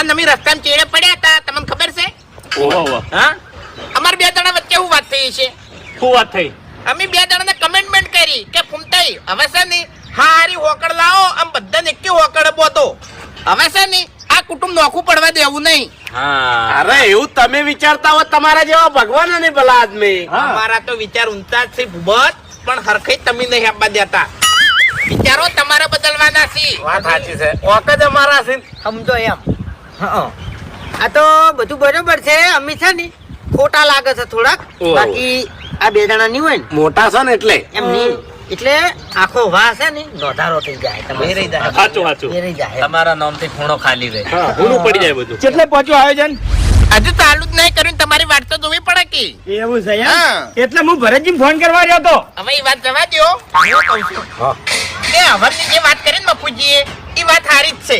અને અમે રસ્તામાં ચેડે પડ્યા હતા, તમને ખબર છે? ઓહો હા, અમાર બે જણા વચ્ચે શું વાત થઈ છે? શું વાત થઈ? અમે બે જણાને કમેન્ટમેન્ટ કરી કે ફૂમતાઈ હવે છે ને હારી હોકડ લાવો, આમ બધાને એકે હોકડ બોતો. હવે છે ને આ કુટુંબ નોખું પડવા દેવું નહીં. હા, અરે એવું તમે વિચારતા હો તમારા જેવા ભગવાન ને ભલા આદમી. અમારા તો વિચાર ઊંચા જ છે ભૂબત, પણ હરખઈ તમે નહીં આપવા દેતા. વિચારો તમારે બદલવાના છે. વાત સાચી છે. ઓક જ અમારા છે. સમજો એમ. હા, આ તો બધું બરોબર છે. અમે છે ને ખોટા લાગે છે થોડાક, ઓહ. બાકી આ બે જણા નહીં હોય ને મોટા છે ને એટલે એમ નહીં, એટલે આખો વાહ છે ને નોધારો થઈ જાય. તમે રહી જાય, સાચું સાચું. એ રહી જાય. તમારા નામથી ખૂણો ખાલી રહે. હા, પૂરું પડી જાય બધું. કેટલે પહોંચ્યું આયોજન? હજુ ચાલુ જ નહીં કર્યું, તમારી વાત તો જોવી પડે કે. એવું છે એમ? હા. એટલે હું ભરતજી ફોન કરવા રહ્યો તો. હવે એ વાત જવા દ્યો. હું કહું છું કે હવરની જે વાત કરી ને બાપુજીએ, એ વાત સારી જ છે.